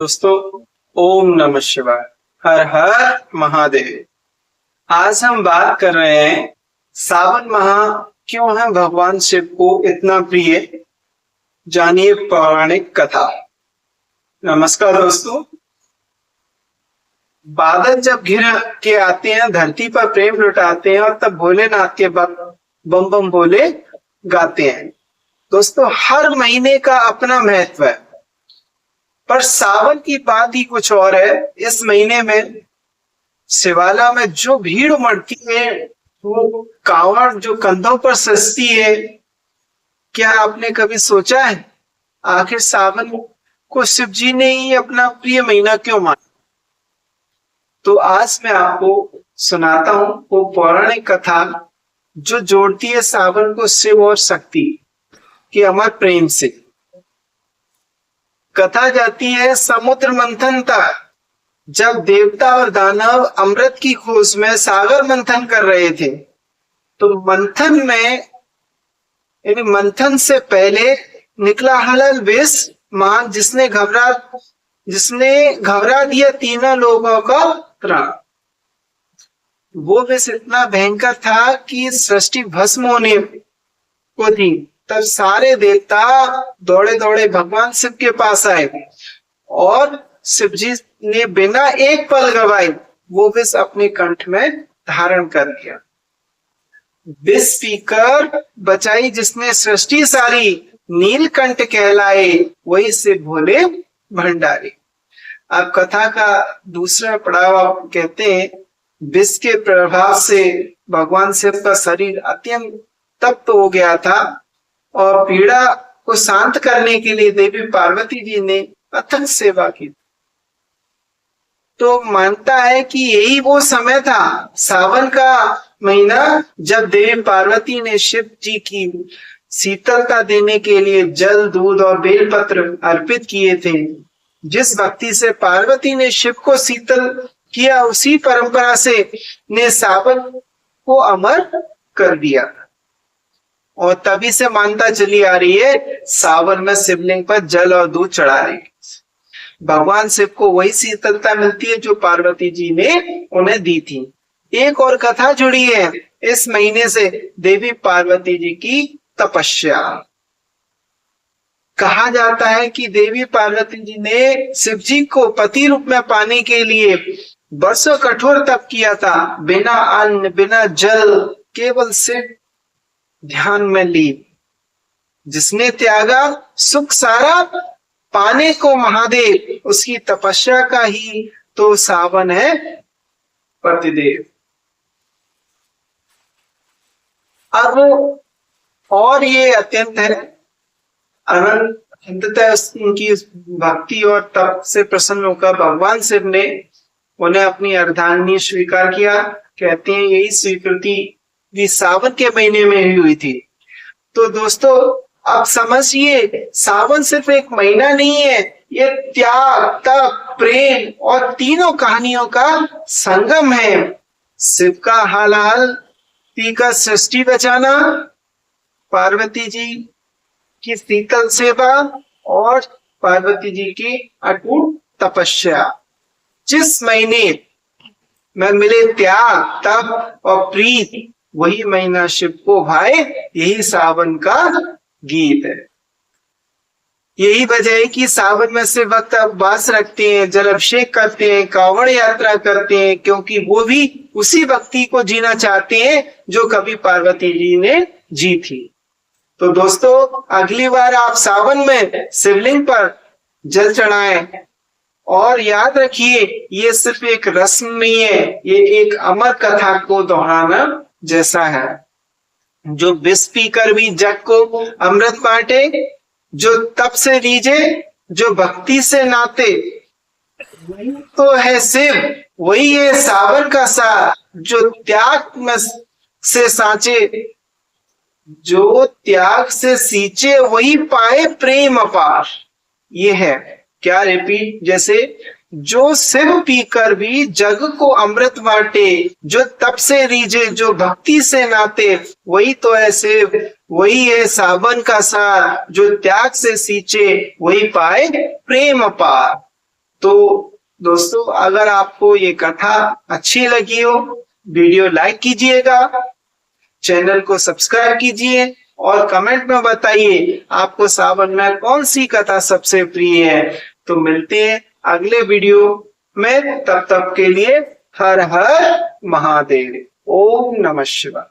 दोस्तों, ओम नमः शिवाय। हर हर महादेव। आज हम बात कर रहे हैं सावन माह क्यों है भगवान शिव को इतना प्रिय। जानिए पौराणिक कथा। नमस्कार दोस्तों। बादल जब घिर के आते हैं, धरती पर प्रेम लुटाते हैं और तब भोलेनाथ के बम बम बोले गाते हैं। दोस्तों, हर महीने का अपना महत्व है, पर सावन की बात ही कुछ और है। इस महीने में शिवाला में जो भीड़ उमड़ती है, वो कांवड़ जो कंधों पर सजती है, क्या आपने कभी सोचा है आखिर सावन को शिव जी ने ही अपना प्रिय महीना क्यों माना? तो आज मैं आपको सुनाता हूं वो पौराणिक कथा जो जोड़ती है सावन को शिव और शक्ति के अमर प्रेम से। कथा जाती है समुद्र मंथन तक। जब देवता और दानव अमृत की खोज में सागर मंथन कर रहे थे, तो मंथन से पहले निकला हलल विष मान, जिसने घबरा दिया तीनों लोगों का प्राण। वो विष इतना भयंकर था कि सृष्टि भस्म होने को थी। तब सारे देवता दौड़े दौड़े भगवान शिव के पास आए और शिव जी ने बिना एक पल गवाए वो विष अपने कंठ में धारण कर लिया। विष पीकर बचाई जिसने सृष्टि सारी, नीलकंठ कहलाए वही शिव भोले भंडारी। अब कथा का दूसरा पड़ाव कहते हैं, विष के प्रभाव से भगवान शिव का शरीर अत्यंत तप्त हो गया था और पीड़ा को शांत करने के लिए देवी पार्वती जी ने अथक सेवा की। तो मानता है कि यही वो समय था, सावन का महीना, जब देवी पार्वती ने शिव जी की शीतलता देने के लिए जल, दूध और बेलपत्र अर्पित किए थे। जिस भक्ति से पार्वती ने शिव को शीतल किया, उसी परंपरा से ने सावन को अमर कर दिया और तभी से मानता चली आ रही है सावन में शिवलिंग पर जल और दूध चढ़ा रही। भगवान शिव को वही शीतलता मिलती है जो पार्वती जी ने उन्हें दी थी। एक और कथा जुड़ी है इस महीने से, देवी पार्वती जी की तपस्या। कहा जाता है कि देवी पार्वती जी ने शिव जी को पति रूप में पाने के लिए वर्षों कठोर तप किया था। बिना अन्न बिना जल, केवल शिव ध्यान में ली। जिसने त्यागा सुख सारा पाने को महादेव, उसकी तपस्या का ही तो सावन है पतिदेव। अब और ये अत्यंत है अंततः उनकी भक्ति और तप से प्रसन्न होकर भगवान शिव ने उन्हें अपनी अर्धांगिनी स्वीकार किया। कहते हैं यही स्वीकृति भी सावन के महीने में ही हुई थी। तो दोस्तों, आप समझिए सावन सिर्फ एक महीना नहीं है, ये त्याग, तप, प्रेम और तीनों कहानियों का संगम है। शिव का हालाल पीकर सृष्टि बचाना, पार्वती जी की शीतल सेवा और पार्वती जी की अटूट तपस्या। जिस महीने में मिले त्याग, तप और प्रीत, वही महीना शिव को भाए। यही सावन का गीत है। यही वजह है कि सावन में से वक्त उपवास रखते हैं, जल अभिषेक करते हैं, कांवड़ यात्रा करते हैं, क्योंकि वो भी उसी भक्ति को जीना चाहते हैं जो कभी पार्वती जी ने जी थी। तो दोस्तों, अगली बार आप सावन में शिवलिंग पर जल चढ़ाएं और याद रखिए, ये सिर्फ एक रस्म नहीं है, ये एक अमर कथा को दोहराना जैसा है। जो विष पीकर भी जग को अमृत बांटे, जो तप से रीझे, जो भक्ति से नाते, वही तो है शिव, वही है सावन का सार। जो त्याग में से साचे, जो त्याग से सींचे, वही पाए प्रेम अपार। ये है क्या रिपीट, जैसे जो शिव पीकर भी जग को अमृत बांटे, जो तप से रीझे, जो भक्ति से नाते, वही तो है शिव, वही है सावन का सार। जो त्याग से सींचे, वही पाए प्रेम अपार। तो दोस्तों, अगर आपको ये कथा अच्छी लगी हो, वीडियो लाइक कीजिएगा, चैनल को सब्सक्राइब कीजिए और कमेंट में बताइए आपको सावन में कौन सी कथा सबसे प्रिय है। तो मिलते हैं अगले वीडियो में, तब तक के लिए हर हर महादेव। ओम नमः शिवाय।